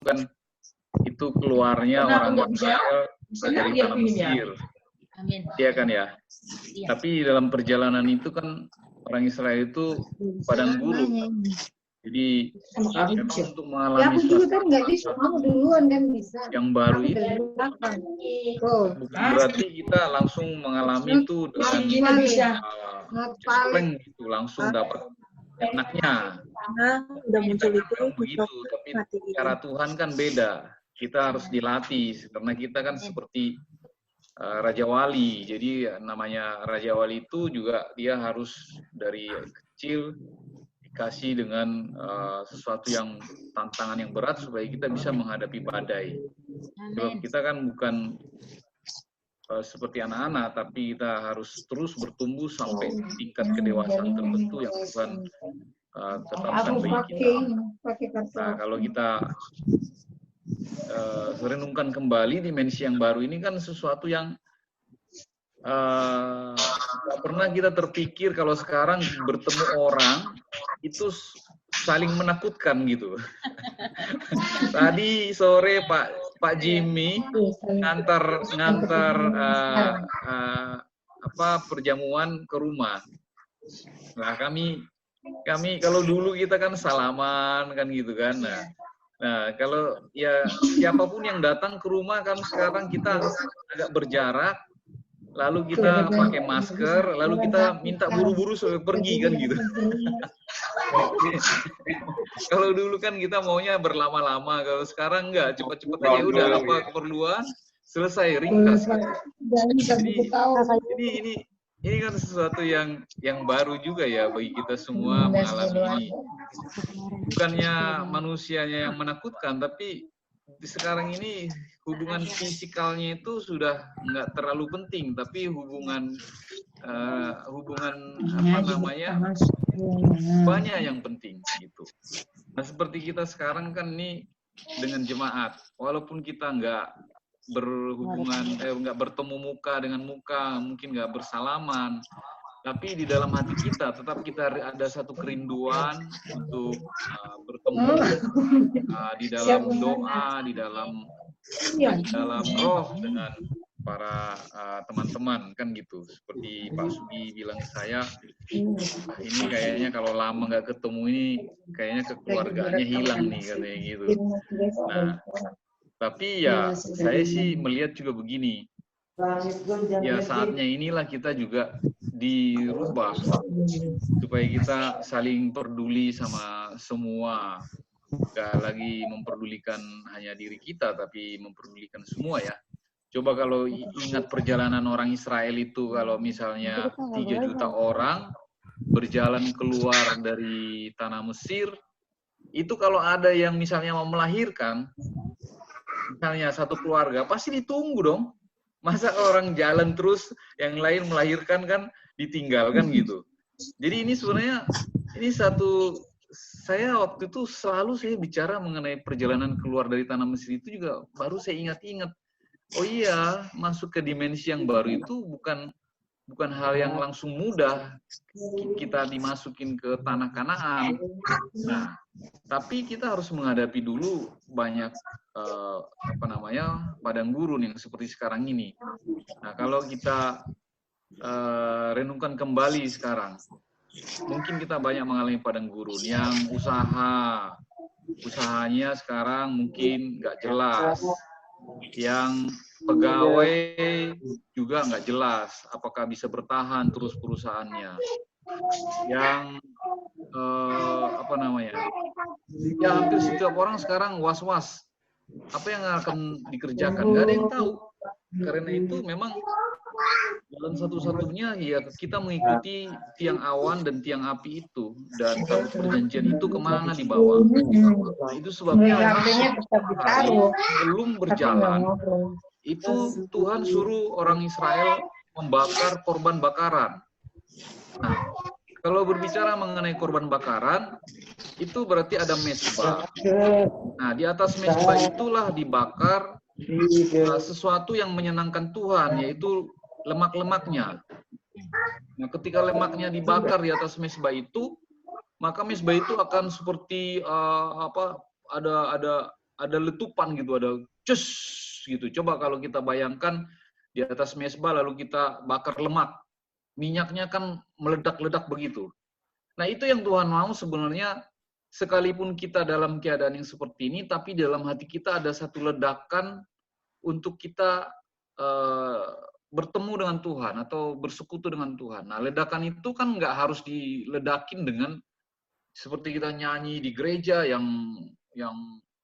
kan itu keluarnya orang Israel dari tanah Mesir. Iya kan ya? Tapi dalam perjalanan itu kan orang Israel itu padang gurun. Jadi memang untuk mengalami yang baru itu bukan berarti kita langsung mengalami itu dengan cempleng gitu, langsung dapat enaknya. Udah muncul itu begitu, tapi cara Tuhan kan beda. Kita harus dilatih karena kita kan seperti Raja Wali. Jadi namanya Raja Wali itu juga dia harus dari kecil dikasih dengan sesuatu yang tantangan yang berat supaya kita bisa menghadapi badai. Sebab kita kan bukan seperti anak-anak, tapi kita harus terus bertumbuh sampai tingkat kedewasaan tertentu yang Tuhan tetapkan bagi kita. Nah, kalau kita renungkan kembali dimensi yang baru ini kan sesuatu yang nggak pernah kita terpikir kalau sekarang bertemu orang itu saling menakutkan gitu. Tadi sore Pak Jimmy ngantar perjamuan ke rumah. Nah kami kalau dulu kita kan salaman kan gitu kan. Nah kalau ya siapapun yang datang ke rumah kan sekarang kita agak berjarak. Lalu kita pakai masker, lalu kita minta buru-buru supaya pergi kan gitu. Kalau dulu kan kita maunya berlama-lama, kalau sekarang enggak, cepat-cepat aja udah apa keperluan, selesai ringkas. Jadi ini kan sesuatu yang baru juga ya bagi kita semua mengalami ini. Bukannya manusianya yang menakutkan, tapi sekarang ini hubungan fisikalnya itu sudah nggak terlalu penting, tapi hubungan apa namanya banyak yang penting gitu. Nah seperti kita sekarang kan ini dengan jemaat, walaupun kita nggak berhubungan, nggak bertemu muka dengan muka, mungkin nggak bersalaman, tapi di dalam hati kita tetap kita ada satu kerinduan untuk bertemu di dalam doa, di dalam roh dengan para teman-teman kan gitu. Seperti Pak Sugi bilang ke saya, ini kayaknya kalau lama nggak ketemu ini kayaknya kekeluargaannya hilang nih katanya gitu. Nah, tapi ya saya sih melihat juga begini. Ya saatnya inilah kita juga dirubah supaya kita saling peduli sama semua, gak lagi memperdulikan hanya diri kita tapi memperdulikan semua ya. Coba kalau ingat perjalanan orang Israel itu, kalau misalnya 3 juta orang berjalan keluar dari tanah Mesir, itu kalau ada yang misalnya mau melahirkan, misalnya satu keluarga pasti ditunggu dong. Masa orang jalan terus, yang lain melahirkan kan ditinggalkan gitu. Jadi ini sebenarnya, ini saya waktu itu selalu saya bicara mengenai perjalanan keluar dari tanah Mesir itu juga baru saya ingat-ingat. Oh iya, masuk ke dimensi yang baru itu bukan hal yang langsung mudah kita dimasukin ke tanah Kanaan. Nah, tapi kita harus menghadapi dulu banyak padang gurun yang seperti sekarang ini. Nah, kalau kita renungkan kembali sekarang, mungkin kita banyak mengalami padang gurun yang usahanya sekarang mungkin nggak jelas, yang pegawai juga nggak jelas apakah bisa bertahan terus perusahaannya, yang ya hampir setiap orang sekarang was-was apa yang akan dikerjakan, nggak ada yang tahu. Karena itu memang jalan satu-satunya ya kita mengikuti tiang awan dan tiang api itu, dan tabut perjanjian itu kemana dibawa. Nah, itu sebabnya belum berjalan itu Tuhan suruh orang Israel membakar korban bakaran. Nah, kalau berbicara mengenai korban bakaran, itu berarti ada mezbah. Nah, di atas mezbah itulah dibakar sesuatu yang menyenangkan Tuhan, yaitu lemak-lemaknya. Nah, ketika lemaknya dibakar di atas mezbah itu, maka mezbah itu akan seperti ada letupan gitu, ada cus gitu. Coba kalau kita bayangkan di atas mesbah lalu kita bakar lemak, minyaknya kan meledak-ledak begitu. Nah, itu yang Tuhan mau sebenarnya, sekalipun kita dalam keadaan yang seperti ini, tapi dalam hati kita ada satu ledakan untuk kita bertemu dengan Tuhan atau bersekutu dengan Tuhan. Nah, ledakan itu kan nggak harus diledakin dengan seperti kita nyanyi di gereja yang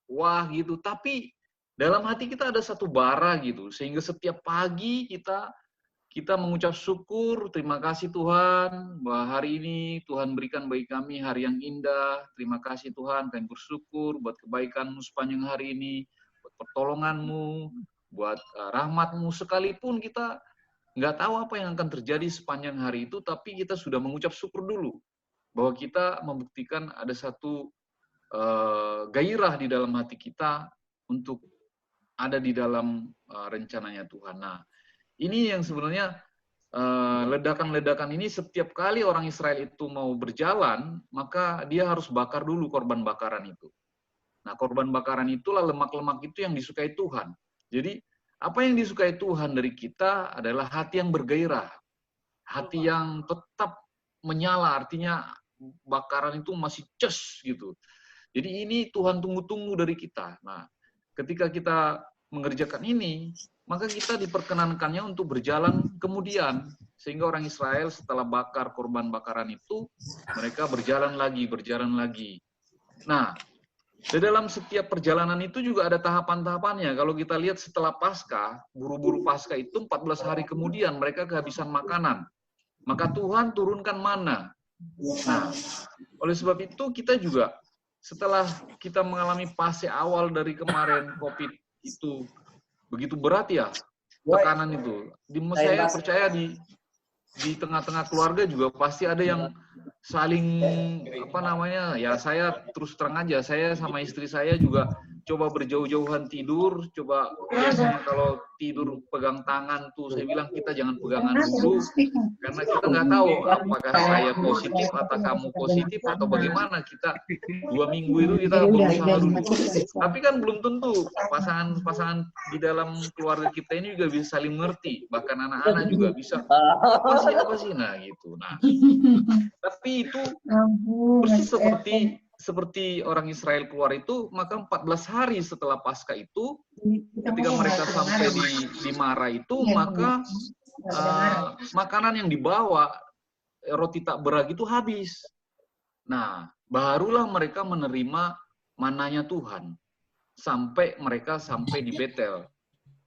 wah gitu, tapi dalam hati kita ada satu bara gitu, sehingga setiap pagi kita mengucap syukur, terima kasih Tuhan, bahwa hari ini Tuhan berikan bagi kami hari yang indah, terima kasih Tuhan, kami bersyukur buat kebaikan-Mu sepanjang hari ini, buat pertolongan-Mu, buat rahmat-Mu, sekalipun kita nggak tahu apa yang akan terjadi sepanjang hari itu, tapi kita sudah mengucap syukur dulu, bahwa kita membuktikan ada satu gairah di dalam hati kita untuk ada di dalam rencananya Tuhan. Nah, ini yang sebenarnya ledakan-ledakan ini setiap kali orang Israel itu mau berjalan, maka dia harus bakar dulu korban bakaran itu. Nah, korban bakaran itulah lemak-lemak itu yang disukai Tuhan. Jadi, apa yang disukai Tuhan dari kita adalah hati yang bergairah, hati yang tetap menyala, artinya bakaran itu masih ces gitu. Jadi ini Tuhan tunggu-tunggu dari kita. Nah, ketika kita mengerjakan ini, maka kita diperkenankannya untuk berjalan kemudian. Sehingga orang Israel setelah bakar korban bakaran itu, mereka berjalan lagi. Nah, di dalam setiap perjalanan itu juga ada tahapan-tahapannya. Kalau kita lihat setelah Paskah, buru-buru Paskah itu 14 hari kemudian mereka kehabisan makanan. Maka Tuhan turunkan mana. Nah, oleh sebab itu kita juga setelah kita mengalami fase awal dari kemarin COVID itu begitu berat ya, tekanan itu. Saya percaya di tengah-tengah keluarga juga pasti ada yang saling ya saya terus terang aja, saya sama istri saya juga coba berjauh-jauhan tidur, coba biasanya kalau tidur pegang tangan tuh saya bilang kita jangan pegangan dulu karena kita nggak tahu apakah saya positif atau kamu positif atau bagaimana. Kita 2 minggu itu kita berusaha dulu, tapi kan belum tentu pasangan di dalam keluarga kita ini juga bisa saling mengerti, bahkan anak-anak juga bisa apa sih nah gitu. Nah, tapi itu persis seperti orang Israel keluar itu, maka 14 hari setelah Paskah itu, ketika mereka sampai di Mara itu, maka makanan yang dibawa, roti tak beragi itu habis. Nah, barulah mereka menerima mananya Tuhan, sampai mereka sampai di Betel.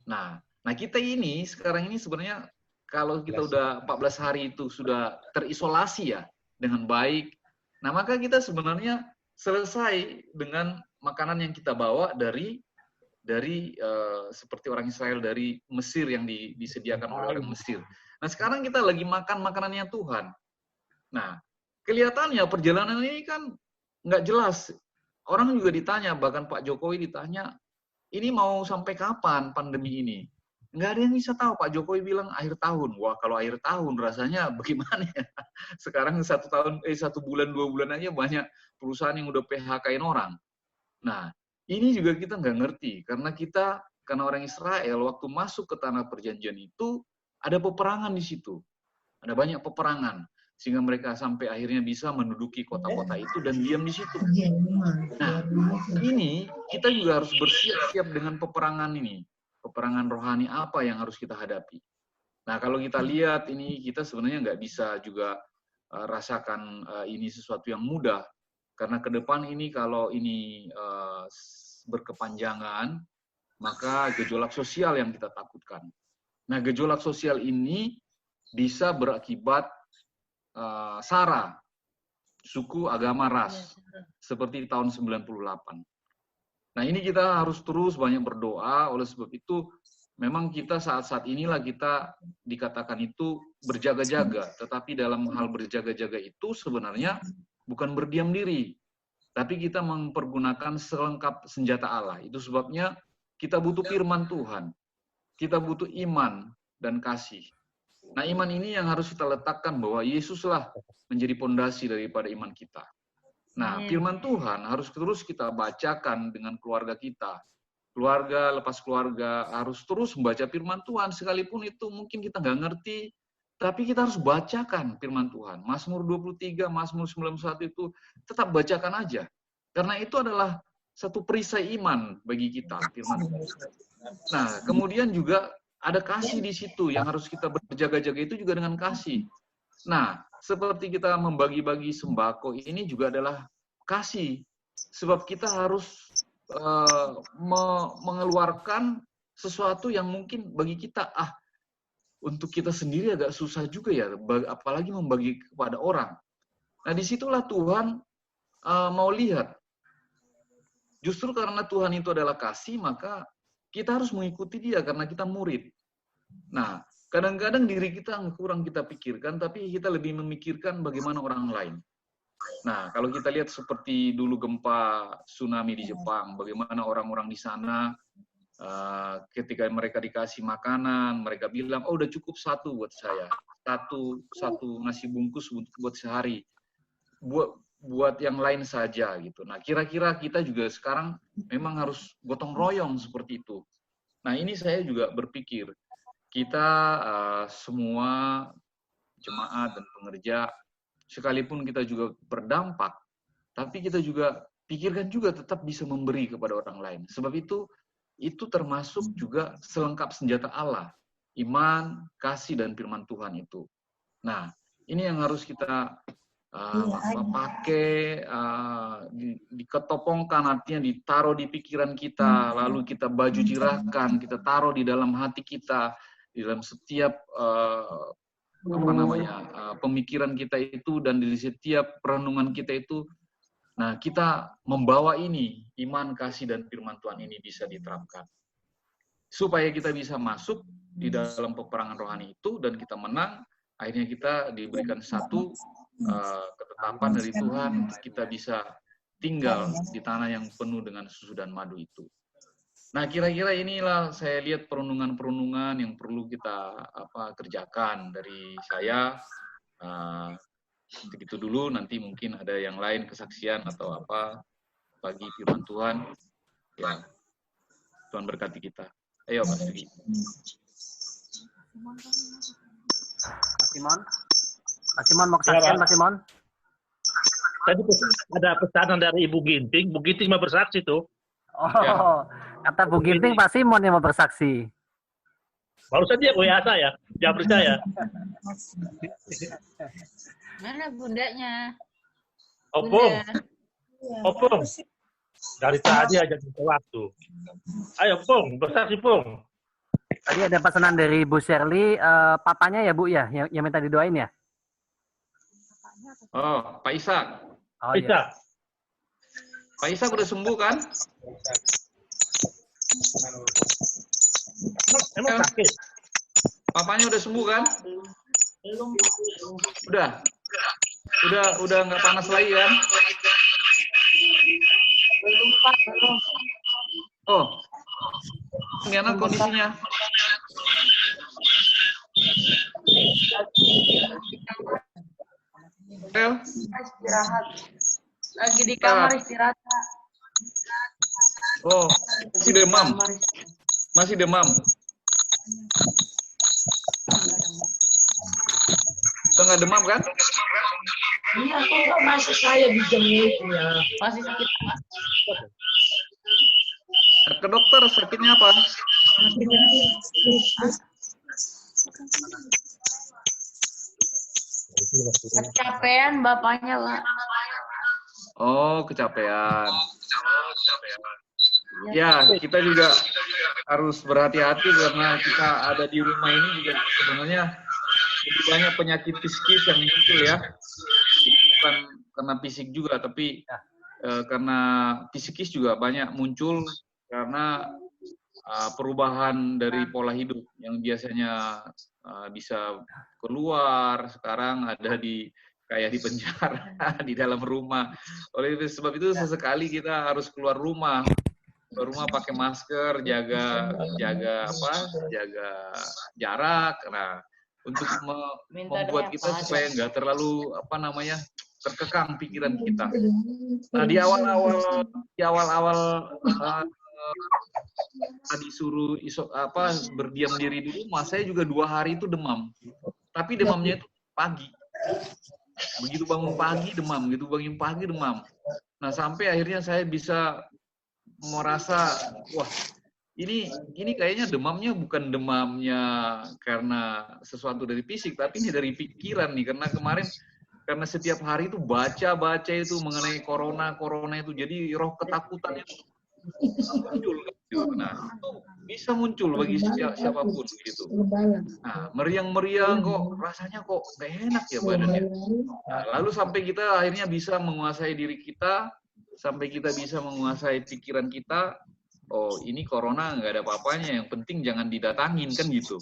Nah kita ini, sekarang ini sebenarnya, kalau kita udah 14 hari itu sudah terisolasi ya, dengan baik, nah maka kita sebenarnya selesai dengan makanan yang kita bawa dari seperti orang Israel dari Mesir yang disediakan oleh orang Mesir. Nah sekarang kita lagi makan makanannya Tuhan. Nah kelihatannya perjalanan ini kan nggak jelas. Orang juga ditanya, bahkan Pak Jokowi ditanya, ini mau sampai kapan pandemi ini? Nggak ada yang bisa tahu. Pak Jokowi bilang akhir tahun. Wah, kalau akhir tahun rasanya bagaimana ya? Sekarang 1 bulan, 2 bulan aja banyak perusahaan yang udah PHK-in orang. Nah, ini juga kita nggak ngerti. Karena orang Israel waktu masuk ke tanah perjanjian itu, ada peperangan di situ. Ada banyak peperangan. Sehingga mereka sampai akhirnya bisa menduduki kota-kota itu dan diam di situ. Nah, ini kita juga harus bersiap-siap dengan peperangan ini. Peperangan rohani apa yang harus kita hadapi. Nah, kalau kita lihat ini, kita sebenarnya nggak bisa juga rasakan ini sesuatu yang mudah. Karena ke depan ini, kalau ini berkepanjangan, maka gejolak sosial yang kita takutkan. Nah, gejolak sosial ini bisa berakibat SARA, suku, agama, ras, seperti tahun 98. Nah, ini kita harus terus banyak berdoa. Oleh sebab itu, memang kita saat-saat inilah kita dikatakan itu berjaga-jaga. Tetapi dalam hal berjaga-jaga itu sebenarnya bukan berdiam diri. Tapi kita mempergunakan selengkap senjata Allah. Itu sebabnya kita butuh firman Tuhan. Kita butuh iman dan kasih. Nah, iman ini yang harus kita letakkan bahwa Yesuslah menjadi pondasi daripada iman kita. Nah, firman Tuhan harus terus kita bacakan dengan keluarga kita. Keluarga lepas keluarga harus terus membaca firman Tuhan, sekalipun itu mungkin kita nggak ngerti, tapi kita harus bacakan firman Tuhan. Mazmur 23, Mazmur 91 itu tetap bacakan aja. Karena itu adalah satu perisai iman bagi kita, firman Tuhan. Nah, kemudian juga ada kasih di situ yang harus kita berjaga-jaga, itu juga dengan kasih. Nah, seperti kita membagi-bagi sembako ini juga adalah kasih. Sebab kita harus mengeluarkan sesuatu yang mungkin bagi kita, untuk kita sendiri agak susah juga ya, apalagi membagi kepada orang. Nah, disitulah Tuhan mau lihat. Justru karena Tuhan itu adalah kasih, maka kita harus mengikuti Dia karena kita murid. Nah, kadang-kadang diri kita kurang kita pikirkan, tapi kita lebih memikirkan bagaimana orang lain. Nah, kalau kita lihat seperti dulu gempa tsunami di Jepang, bagaimana orang-orang di sana ketika mereka dikasih makanan, mereka bilang, oh udah cukup satu buat saya, satu nasi bungkus buat sehari, buat yang lain saja gitu. Nah, kira-kira kita juga sekarang memang harus gotong royong seperti itu. Nah, ini saya juga berpikir, kita semua jemaat dan pengerja, sekalipun kita juga berdampak, tapi kita juga pikirkan juga tetap bisa memberi kepada orang lain. Sebab itu termasuk juga selengkap senjata Allah, iman, kasih, dan firman Tuhan itu. Nah, ini yang harus kita pakai, diketopongkan, artinya ditaruh di pikiran kita, lalu kita baju jirahkan, kita taruh di dalam hati kita, di dalam setiap pemikiran kita itu, dan di setiap perenungan kita itu. Nah, kita membawa ini, iman, kasih, dan firman Tuhan ini bisa diterapkan. Supaya kita bisa masuk di dalam peperangan rohani itu, dan kita menang, akhirnya kita diberikan satu ketetapan dari Tuhan, kita bisa tinggal di tanah yang penuh dengan susu dan madu itu. Nah, kira-kira inilah saya lihat perundungan-perundungan yang perlu kita kerjakan dari saya. Begitu dulu, nanti mungkin ada yang lain kesaksian atau apa bagi firman Tuhan. Ya, Tuhan berkati kita. Ayo, Mas Dugi. Mas Simon mau kesaksian, Mas Simon? Tadi ada pesanan dari Ibu Ginting. Bu Ginting mau bersaksi tuh. Oh, ya. Kata Bu Ginting Pak Simon yang mau bersaksi. Barusan dia WA saya, dia percaya. Mana bundanya? Opung. Opung. Dari tadi aja minta waktu. Ayo, Pung, bersaksi, Pung. Tadi ada pesanan dari Bu Shirley, papanya ya, Bu, ya, yang minta didoain ya? Oh, Pak Ishak. Oh, Ishak. iya. Pak Ishak udah sembuh kan? Emang sakit? Papanya udah sembuh kan? Udah nggak panas lagi kan? Belum, Pak, belum. Oh, gimana kondisinya? Istirahat. Lagi di kamar istirahat. Oh, masih demam. Masih demam. Tengah demam kan? Iya, kok masih saya dijemur ya. Masih sakit. Ke dokter, sakitnya apa? Kecapean bapaknya, Pak. Oh, kecapean. Ya, kita juga harus berhati-hati karena kita ada di rumah ini juga sebenarnya lebih banyak penyakit psikis yang muncul ya. Jadi bukan karena fisik juga, tapi karena psikis juga banyak muncul karena perubahan dari pola hidup yang biasanya bisa keluar, sekarang ada kayak di penjara di dalam rumah. Oleh sebab itu sesekali kita harus keluar rumah pakai masker, jaga jarak. Nah, untuk membuat kita supaya nggak terlalu terkekang pikiran kita. Nah, di awal-awal disuruh berdiam diri di rumah, saya juga 2 hari itu demam. Tapi demamnya itu pagi. Begitu bangun pagi demam. Nah, sampai akhirnya saya bisa merasa, wah, ini kayaknya demamnya bukan demamnya karena sesuatu dari fisik, tapi ini dari pikiran nih. Karena kemarin, karena setiap hari itu baca itu mengenai corona itu, jadi roh ketakutan itu muncul. Nah, itu bisa muncul bagi siapapun gitu. Nah, meriang-meriang kok, rasanya kok gak enak ya badannya. Nah, lalu sampai kita akhirnya bisa menguasai diri kita, sampai kita bisa menguasai pikiran kita. Oh, ini corona nggak ada apa-apanya, yang penting jangan didatangin, kan gitu.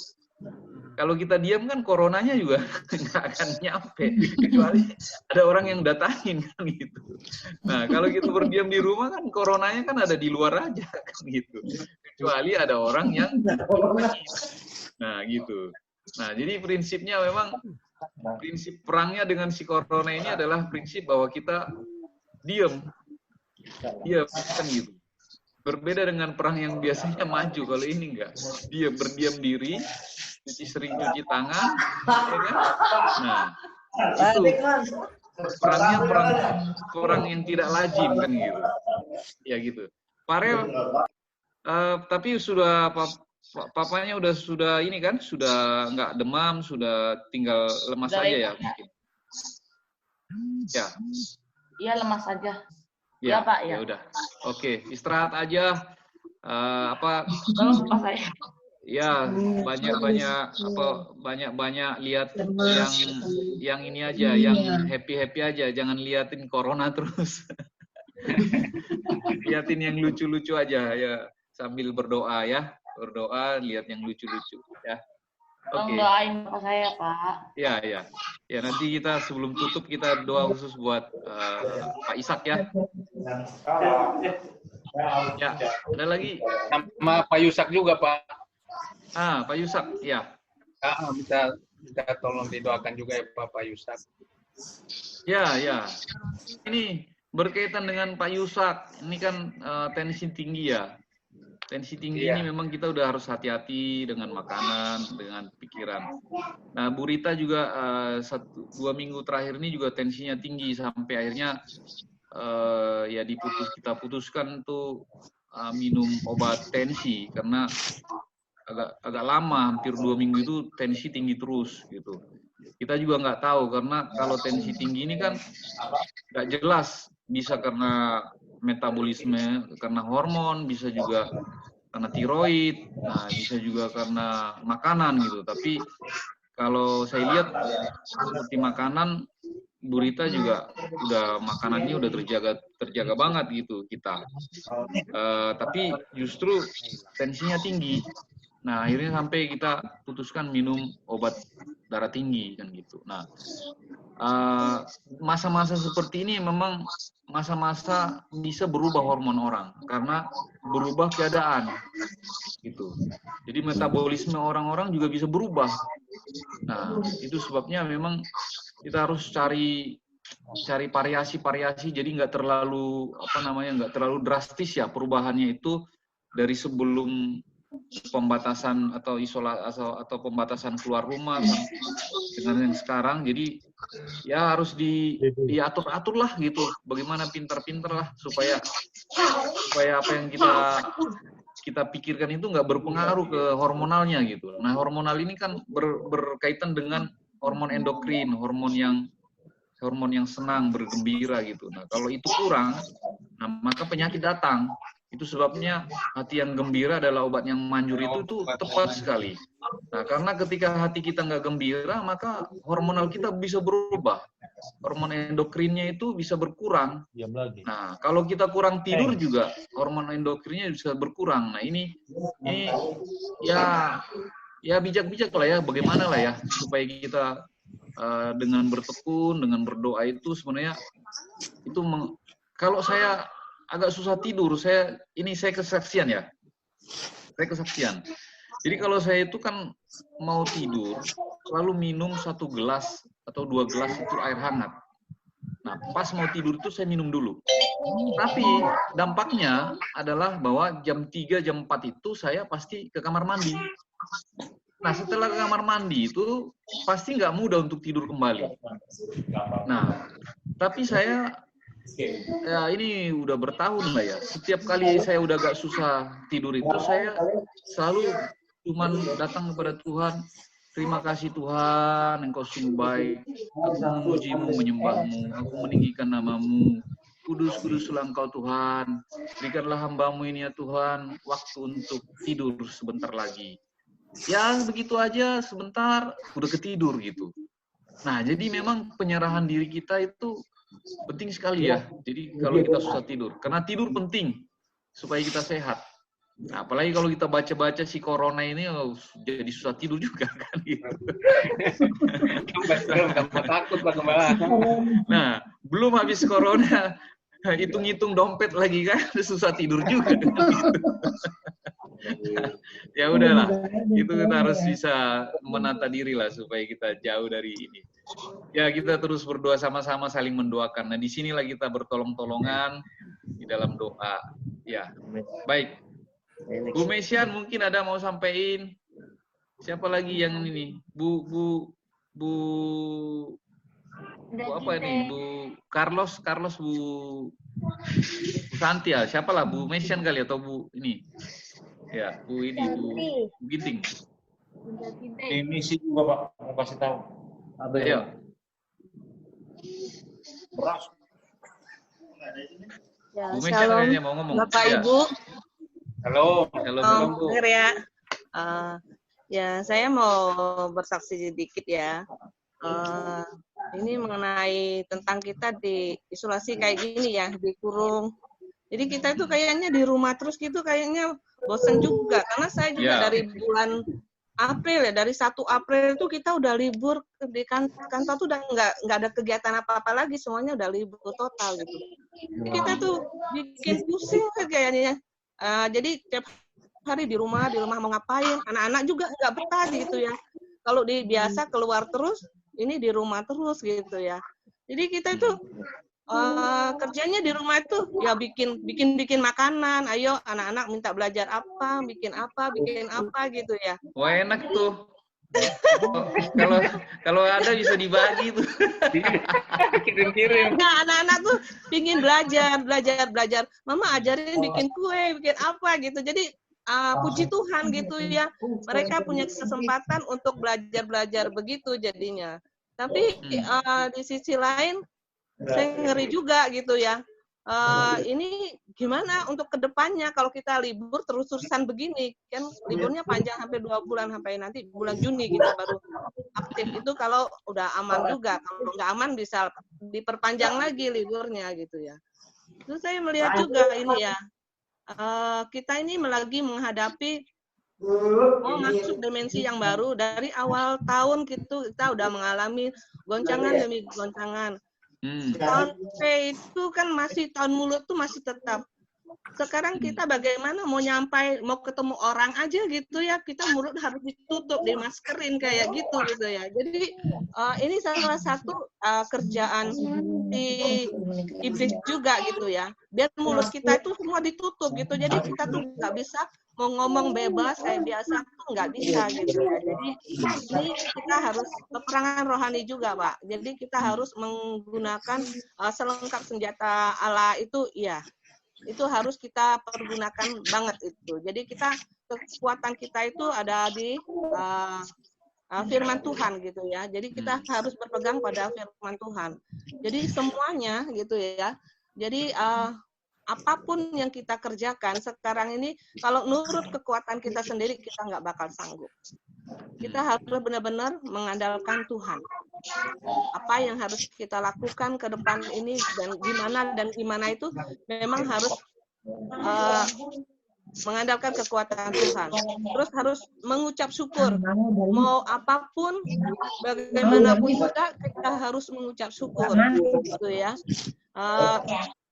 Kalau kita diam kan coronanya juga nggak akan nyampe, kecuali ada orang yang datangin, kan gitu. Nah, kalau kita berdiam di rumah kan coronanya kan ada di luar aja, kan gitu. Kecuali ada orang yang nah gitu. Nah, jadi prinsipnya memang, prinsip perangnya dengan si corona ini adalah prinsip bahwa kita diam, kan gitu. Berbeda dengan perang yang biasanya maju, kalau ini enggak. Dia berdiam diri, sering cuci tangan, ya kan? Nah, itu perangnya perang yang tidak lazim, kan gitu. Ya gitu. Farel, tapi sudah papanya sudah ini kan, sudah enggak demam, sudah tinggal lemas saja ya mungkin. Ya. Iya, lemas saja. Ya, Pak, ya. Ya udah. Oke, istirahat aja. Ya, banyak lihat yang ini aja, yang happy aja, jangan liatin corona terus. Liatin yang lucu-lucu aja ya, sambil berdoa ya. Berdoa, lihat yang lucu-lucu ya. Oke. Doain Bapak saya, Pak. Ya, nanti kita sebelum tutup kita doa khusus buat Pak Ishak ya. Ya, ada lagi. Sama Pak Yusak juga, Pak. Pak Yusak, ya. Bisa tolong didoakan juga ya Pak Yusak. Ya. Ini berkaitan dengan Pak Yusak. Ini kan tensi tinggi ya. Tensi tinggi ini memang kita udah harus hati-hati dengan makanan, dengan pikiran. Nah, Bu Rita juga 2 minggu terakhir ini juga tensinya tinggi sampai akhirnya kita putuskan tuh minum obat tensi karena agak lama, hampir 2 minggu itu tensi tinggi terus gitu. Kita juga nggak tahu karena kalau tensi tinggi ini kan nggak jelas, bisa karena metabolisme, karena hormon, bisa juga karena tiroid, nah bisa juga karena makanan gitu. Tapi kalau saya lihat seperti makanan, Bu Rita juga makanannya udah terjaga banget gitu kita. Tapi justru tensinya tinggi. Nah, akhirnya sampai kita putuskan minum obat darah tinggi kan gitu. Nah, masa-masa seperti ini memang masa-masa bisa berubah hormon orang karena berubah keadaan gitu. Jadi metabolisme orang-orang juga bisa berubah. Nah, itu sebabnya memang kita harus cari variasi jadi nggak terlalu nggak terlalu drastis ya perubahannya itu dari sebelum pembatasan atau isolasi atau pembatasan keluar rumah dengan yang sekarang. Jadi ya harus diatur lah gitu, bagaimana pintar-pintar lah supaya apa yang kita pikirkan itu nggak berpengaruh ke hormonalnya gitu. Nah, hormonal ini kan berkaitan dengan hormon endokrin, hormon yang senang, bergembira gitu. Nah, kalau itu kurang, nah maka penyakit datang. Itu sebabnya hati yang gembira adalah obat yang manjur, itu tepat sekali. Nah, karena ketika hati kita nggak gembira, maka hormonal kita bisa berubah. Hormon endokrinnya itu bisa berkurang. Nah, kalau kita kurang tidur juga, hormon endokrinnya bisa berkurang. Nah, ini ya bijak-bijak lah ya, bagaimana lah ya, supaya kita dengan bertekun, dengan berdoa itu sebenarnya, itu kalau saya agak susah tidur, saya kesaksian ya. Saya kesaksian. Jadi kalau saya itu kan mau tidur, selalu minum 1 gelas atau 2 gelas itu air hangat. Nah, pas mau tidur itu saya minum dulu. Tapi dampaknya adalah bahwa jam 3, jam 4 itu saya pasti ke kamar mandi. Nah, setelah ke kamar mandi itu pasti nggak mudah untuk tidur kembali. Nah, tapi saya ya ini udah bertahun lah ya. Setiap kali saya udah agak susah tidur itu, saya selalu cuman datang kepada Tuhan. Terima kasih Tuhan, Engkau sungguh baik. Aku memujimu, menyembahmu. Aku meninggikan namamu. Kudus, kuduslah Engkau Tuhan. Berikanlah hambamu ini ya Tuhan, waktu untuk tidur sebentar lagi. Ya begitu aja, sebentar, udah ketidur gitu. Nah, jadi memang penyerahan diri kita itu penting sekali ya. Jadi kalau kita susah tidur. Karena tidur penting, supaya kita sehat. Nah, apalagi kalau kita baca-baca si corona ini jadi susah tidur juga kan gitu. Takut Pak Gembala. Nah, belum habis corona hitung-hitung dompet lagi kan susah tidur juga. Ya udahlah, itu kita harus bisa menata diri lah supaya kita jauh dari ini. Ya kita terus berdoa sama-sama, saling mendoakan. Nah disinilah kita bertolong-tolongan di dalam doa. Ya, baik. Bu Mesian mungkin ada mau sampaikan. Siapa lagi yang ini? Bu apa ini? Bu Carlos, Bu Santi ya. Siapalah Bu Mesian kali atau Bu ini? Ya, Bu ini Bu Ginting. Ini sih juga Pak, mau kasih tahu. Ada Ayo. beras. Ya, Bu Mesian shalom, kayaknya mau ngomong. Bapak Ya. Ibu. Halo. Halo, Bu. Dengar ya. Ya, saya mau bersaksi sedikit ya. Ini mengenai tentang kita di isolasi kayak gini ya, dikurung. Jadi kita itu kayaknya di rumah terus gitu kayaknya bosan juga. Karena saya juga dari bulan April ya, dari 1 April itu kita udah libur di kantor tuh udah nggak ada kegiatan apa-apa lagi, semuanya udah libur total gitu. Kita tuh bikin pusing kayaknya. Jadi tiap hari di rumah mau ngapain? Anak-anak juga nggak betah gitu ya. Kalau biasa keluar terus, ini di rumah terus gitu ya. Jadi kita itu kerjanya di rumah itu ya bikin makanan. Ayo anak-anak minta belajar apa, bikin apa gitu ya. Wah enak tuh. Kalau ada bisa dibagi tuh. Kirim-kirim. Nah, anak-anak tuh pingin belajar. Mama ajarin bikin kue, bikin apa gitu. Jadi puji Tuhan gitu ya. Mereka punya kesempatan untuk belajar begitu jadinya. Tapi di sisi lain saya ngeri juga gitu ya. Ini gimana untuk kedepannya kalau kita libur terus-terusan begini kan liburnya panjang sampai 2 bulan sampai nanti bulan Juni kita baru aktif itu kalau udah aman juga, kalau nggak aman bisa diperpanjang lagi liburnya gitu ya. Terus saya melihat juga ini ya kita ini lagi menghadapi mau masuk dimensi yang baru. Dari awal tahun kita udah mengalami goncangan demi goncangan. Tahun P itu kan masih tahun mulut tuh masih tetap. Sekarang kita bagaimana mau ketemu orang aja gitu ya, kita mulut harus ditutup, dimaskerin kayak gitu ya. Jadi ini salah satu kerjaan di iblis juga gitu ya. Biar mulut kita itu semua ditutup gitu. Jadi kita tuh nggak bisa mau ngomong bebas kayak biasa tuh nggak bisa gitu ya. Jadi ini kita harus peperangan rohani juga Pak. Jadi kita harus menggunakan selengkap senjata Allah itu ya. Itu harus kita pergunakan banget itu. Jadi kekuatan kita itu ada di firman Tuhan gitu ya. Jadi kita harus berpegang pada firman Tuhan. Jadi semuanya gitu ya. Jadi apapun yang kita kerjakan sekarang ini, kalau nurut kekuatan kita sendiri, kita nggak bakal sanggup. Kita harus benar-benar mengandalkan Tuhan. Apa yang harus kita lakukan ke depan ini, dan gimana itu memang harus mengandalkan kekuatan Tuhan. Terus harus mengucap syukur. Mau apapun, bagaimanapun juga, kita harus mengucap syukur. Gitu ya.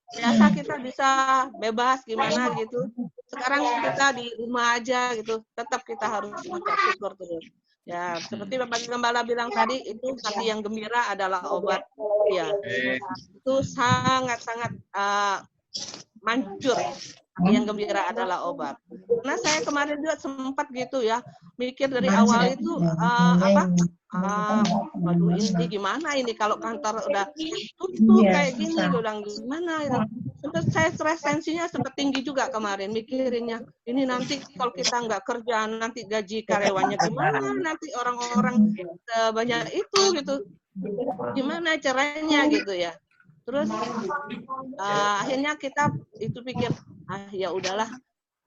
Biasa kita bisa bebas gimana gitu. sekarang kita di rumah aja gitu, tetap kita harus mengucap syukur terus. Ya, seperti Bapak Gembala bilang tadi, itu hati yang gembira adalah obat. Ya, itu sangat-sangat manjur. Hati yang gembira adalah obat. Karena saya kemarin juga sempat gitu ya, mikir dari awal itu waduh ini gimana ini kalau kantor udah tutup kayak gini, udah gimana itu. Sempat saya stres, tensinya sempat tinggi juga kemarin mikirinnya. Ini nanti kalau kita nggak kerja, nanti gaji karyawannya gimana, nanti orang-orang banyak itu gitu. Gimana caranya gitu ya. Terus akhirnya kita itu pikir, ya udahlah,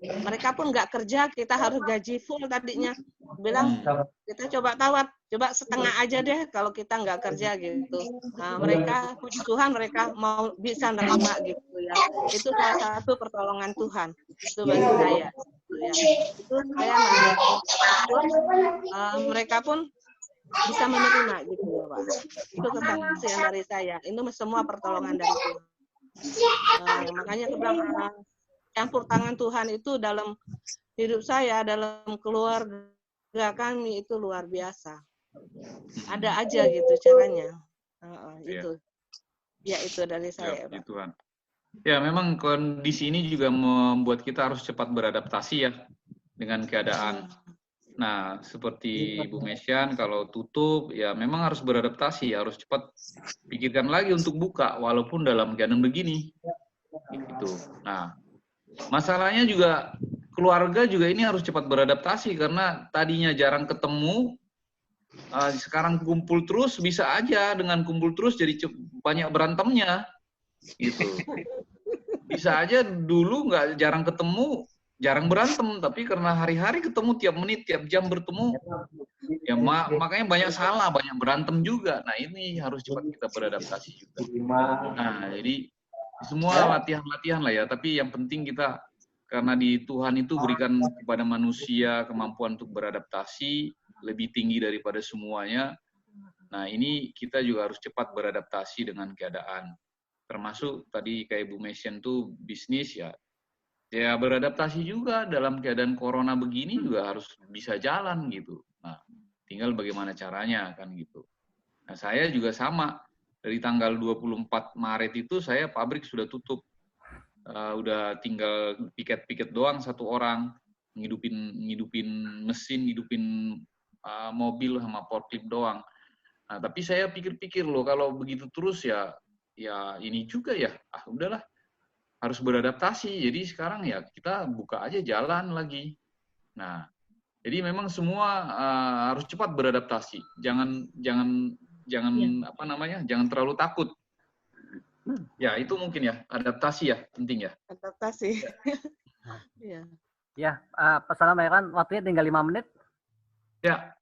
mereka pun nggak kerja, kita harus gaji full tadinya. Bilang kita coba tawar, coba setengah aja deh kalau kita nggak kerja gitu. Nah, mereka puji Tuhan mereka mau bisa nerima gitu ya. Itu salah satu pertolongan Tuhan itu bagi saya. Ya. Itu saya mereka pun bisa menerima gitu ya Pak. Itu kesaksian dari saya. Itu semua pertolongan dari Tuhan. Makanya aku bilang campur tangan Tuhan itu dalam hidup saya, dalam keluarga kami itu luar biasa. Ada aja gitu caranya. Itu. Ya itu dari saya ya, Pak. Tuhan. Ya memang kondisi ini juga membuat kita harus cepat beradaptasi ya dengan keadaan. Nah, seperti Ibu Mesian, kalau tutup, ya memang harus beradaptasi, harus cepat pikirkan lagi untuk buka, walaupun dalam keadaan begini. Gitu. Nah, masalahnya juga, keluarga juga ini harus cepat beradaptasi, karena tadinya jarang ketemu, sekarang kumpul terus, bisa aja dengan kumpul terus jadi banyak berantemnya. Gitu. Bisa aja dulu nggak jarang ketemu, jarang berantem, tapi karena hari-hari ketemu, tiap menit, tiap jam bertemu, ya makanya banyak salah, banyak berantem juga. Nah ini harus cepat kita beradaptasi juga. Nah jadi semua latihan-latihan lah ya, tapi yang penting kita, karena di Tuhan itu berikan kepada manusia kemampuan untuk beradaptasi, lebih tinggi daripada semuanya. Nah ini kita juga harus cepat beradaptasi dengan keadaan. Termasuk tadi kayak Bu Mesian tuh bisnis ya beradaptasi juga dalam keadaan corona begini juga harus bisa jalan gitu. Nah, tinggal bagaimana caranya kan gitu. Nah, saya juga sama. Dari tanggal 24 Maret itu saya pabrik sudah tutup. Udah tinggal piket-piket doang satu orang, ngidupin mesin, ngidupin mobil sama forklift doang. Nah, tapi saya pikir-pikir loh kalau begitu terus ya ini juga ya. Udahlah. Harus beradaptasi. Jadi sekarang ya kita buka aja jalan lagi. Nah, jadi memang semua harus cepat beradaptasi. Jangan jangan terlalu takut. Ya, itu mungkin ya, adaptasi ya, penting ya. Adaptasi. Iya. Ya, Pak Salam waktunya tinggal 5 menit. Ya.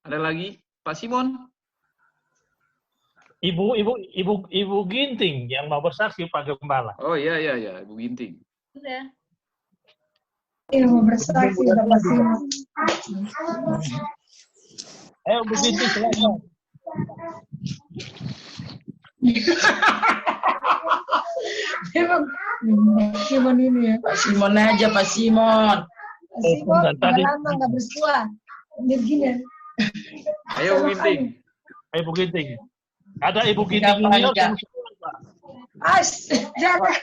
Ada lagi Pak Simon? Ibu Ginting yang mau bersaksi Pak Gembala. Oh iya Ibu Ginting. Sudah. Yang mau bersaksi Bapak Simon. Ayo Bu Ginting silakan. Memang Simon ini ya. Pak Simon aja, Pak Simon. Simon udah lama nggak bersua. Begini. Ayo Bu Ginting. Ayo Bu Ginting. Ada Ibu Ginting Junior yang Pak. Jangan.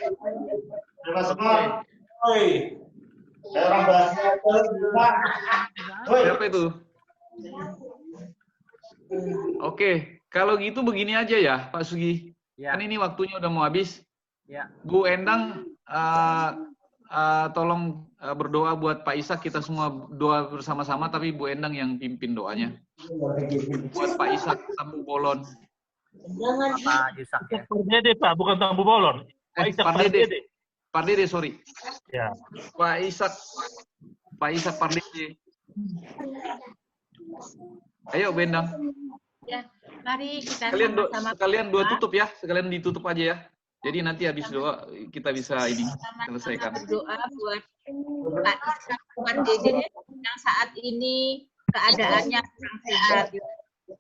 Siapa itu? Oke, kalau gitu begini aja ya Pak Sugi. Ya. Kan ini waktunya udah mau habis. Ya. Bu Endang, tolong berdoa buat Pak Ishak, kita semua doa bersama-sama, tapi Bu Endang yang pimpin doanya. Buat Pak Ishak Tambu Bolon. Pak Ishak ya. Pardede Pak, bukan Tambu Bolon. Pak Ishak Pardede. Pardede, sorry. Ya. Pak Ishak Pardede. Ayo Bu Endang. Ya, mari kita sama-sama. Sekalian doa tutup ya, sekalian ditutup aja ya. Jadi nanti habis doa kita bisa ini selesaikan. Berdoa buat Pak Ishak Pardede yang saat ini keadaannya kurang sehat.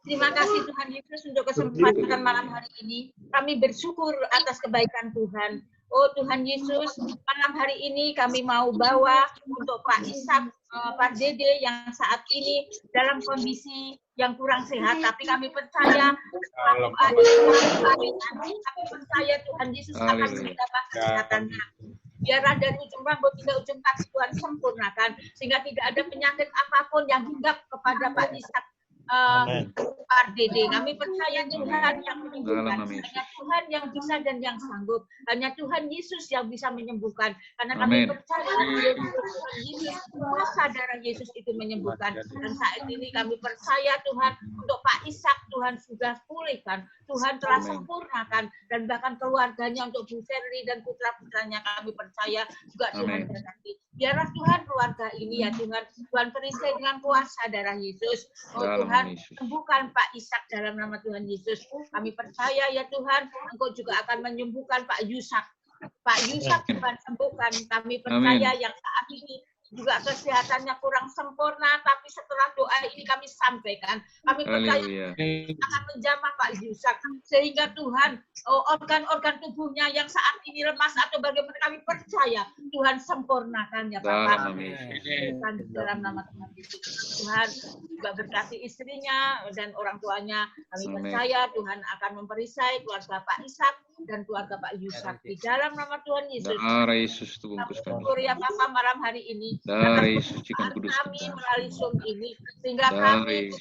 Terima kasih Tuhan Yesus untuk kesempatan malam hari ini. Kami bersyukur atas kebaikan Tuhan. Oh Tuhan Yesus, malam hari ini kami mau bawa untuk Pak Ishak, Pak Dede yang saat ini dalam kondisi yang kurang sehat, tapi kami percaya kami percaya Tuhan Yesus akan mendapat kesehatannya. Biarlah dari ujung rambut hingga ujung kaki Tuhan sempurnakan, sehingga tidak ada penyakit apapun yang hinggap kepada Pak Ishak, Pak Dede. Kami percaya Tuhan yang menyembuhkan, hanya Tuhan yang bisa dan yang sanggup, hanya Tuhan Yesus yang bisa menyembuhkan, karena kami percaya Tuhan Yesus, kuasa darah Yesus itu menyembuhkan. Dan saat ini kami percaya Tuhan untuk Pak Ishak, Tuhan sudah pulihkan, Tuhan telah sempurnakan, dan bahkan keluarganya untuk Bu Ferli dan putra-putranya kami percaya juga Tuhan berkati. Biarlah Tuhan keluarga ini ya Tuhan, Tuhan perisai dengan kuasa darah Yesus. Oh Tuhan, sembuhkan Pak Ishak dalam nama Tuhan Yesus. Kami percaya ya Tuhan, Engkau juga akan menyembuhkan Pak Yusak. Pak Yusak Tuhan sembuhkan. Kami percaya yang saat ini juga kesehatannya kurang sempurna, tapi setelah doa ini kami sampaikan, kami percaya akan menjamah Pak Yusak, sehingga Tuhan, organ-organ tubuhnya yang saat ini lemas atau bagaimana, kami percaya Tuhan sempurnakan ya Bapak. Dalam nama Tuhan Yesus, Tuhan juga berkati istrinya dan orang tuanya. Kami percaya Tuhan akan memperisai keluarga Pak Ishak dan keluarga Pak Yusak di dalam nama Tuhan Yesus. Darah Yesus Syukur ya Bapak malam hari ini. Darah Yesus kudus kami melalui Zoom ini, sehingga kami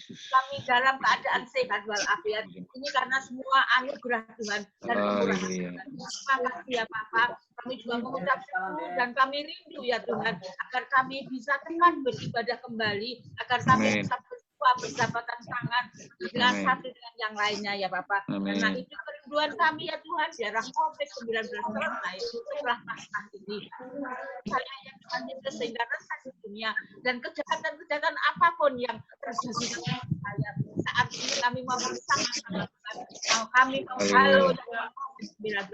dalam keadaan sehat walafiat. Ini karena semua anugerah Tuhan dan kemurahan Tuhan. Terima kasih ya Bapak. Kami juga mengucap syukur dan kami rindu ya Tuhan, agar kami bisa teman beribadah kembali, agar kami bisa bersahabatan tangan dengan satu dengan yang lainnya ya Bapak. Karena itu kerinduan kami ya Tuhan, biarlah COVID-19 selesai setelah masa ini. Saya yang Tuhan Yesus, sehingga resah di dunia dan kejahatan-kejahatan apapun yang terjadi dalam saya. Saat ini kami mau bersama-sama Tuhan. Kami mau halo dalam COVID-19,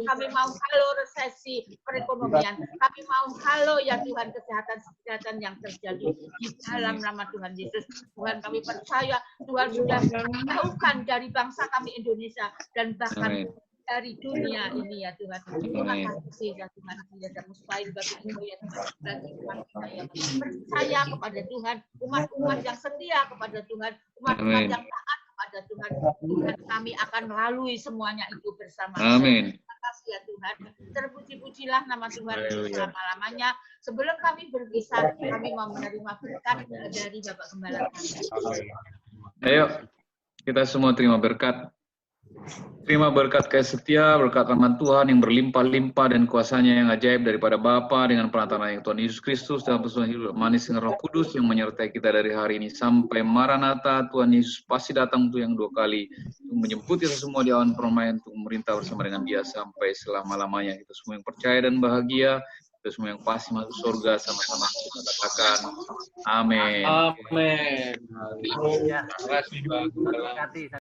kami mau halo resesi perekonomian, kami mau halo ya Tuhan kesehatan yang terjadi di dalam nama Tuhan Yesus. Tuhan, kami percaya Tuhan sudah menjauhkan dari bangsa kami Indonesia dan bahkan dari dunia ini ya Tuhan. Terima kasih ya Tuhan. Dan mustahil bagi Ibu ya Tuhan. Bagi umat kita yang percaya kepada Tuhan, umat-umat yang setia kepada Tuhan, umat-umat yang taat kepada Tuhan. Tuhan, kami akan melalui semuanya itu bersama. Amin. Terima kasih ya Tuhan. Terpuji-pujilah nama Tuhan selama-lamanya. Sebelum kami berpisah, kami mau menerima berkat dari Bapak Gembala kami. Ayo, kita semua terima berkat. Terima berkat kasih setia, berkat rahmat Tuhan yang berlimpah-limpah dan kuasanya yang ajaib daripada Bapa dengan perantaraan Tuhan Yesus Kristus dalam persekutuan hidup manis dengan Roh Kudus yang menyertai kita dari hari ini sampai Maranatha. Tuhan Yesus pasti datang untuk yang 2 kali untuk menjemput kita semua di awan permainan untuk memerintah bersama dengan Dia sampai selama-lamanya. Kita semua yang percaya dan bahagia, kita semua yang pasti masuk surga sama-sama kita katakan amin. Amin. Terima kasih Pak.